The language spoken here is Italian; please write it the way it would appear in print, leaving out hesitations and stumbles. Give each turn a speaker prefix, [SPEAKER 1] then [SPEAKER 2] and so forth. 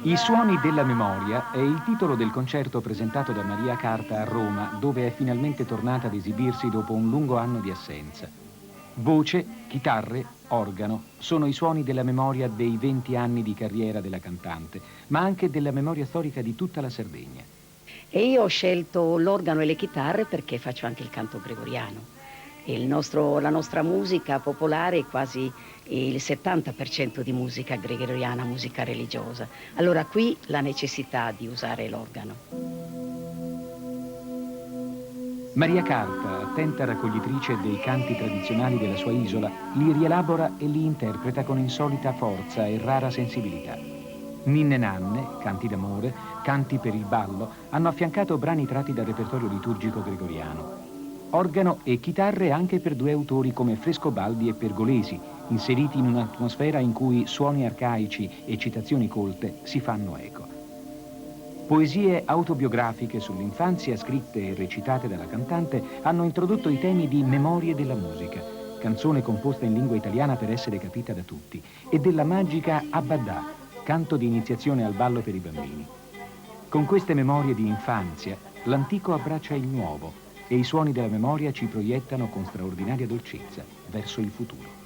[SPEAKER 1] I suoni della memoria è il titolo del concerto presentato da Maria Carta a Roma, dove è finalmente tornata ad esibirsi dopo un lungo anno di assenza. Voce, chitarre, organo sono i suoni della memoria dei 20 anni di carriera della cantante, ma anche della memoria storica di tutta la Sardegna.
[SPEAKER 2] E io ho scelto l'organo e le chitarre perché faccio anche il canto gregoriano. E la nostra musica popolare è quasi il 70% di musica gregoriana, musica religiosa. Allora qui la necessità di usare l'organo.
[SPEAKER 1] Maria Carta, attenta raccoglitrice dei canti tradizionali della sua isola, li rielabora e li interpreta con insolita forza e rara sensibilità. Ninne Nanne, canti d'amore, canti per il ballo, hanno affiancato brani tratti dal repertorio liturgico gregoriano. Organo e chitarre anche per due autori come Frescobaldi e Pergolesi, inseriti in un'atmosfera in cui suoni arcaici e citazioni colte si fanno eco. Poesie autobiografiche sull'infanzia scritte e recitate dalla cantante hanno introdotto i temi di Memorie della musica, canzone composta in lingua italiana per essere capita da tutti, e della magica Abbadà, canto di iniziazione al ballo per i bambini. Con queste memorie di infanzia, l'antico abbraccia il nuovo e i suoni della memoria ci proiettano con straordinaria dolcezza verso il futuro.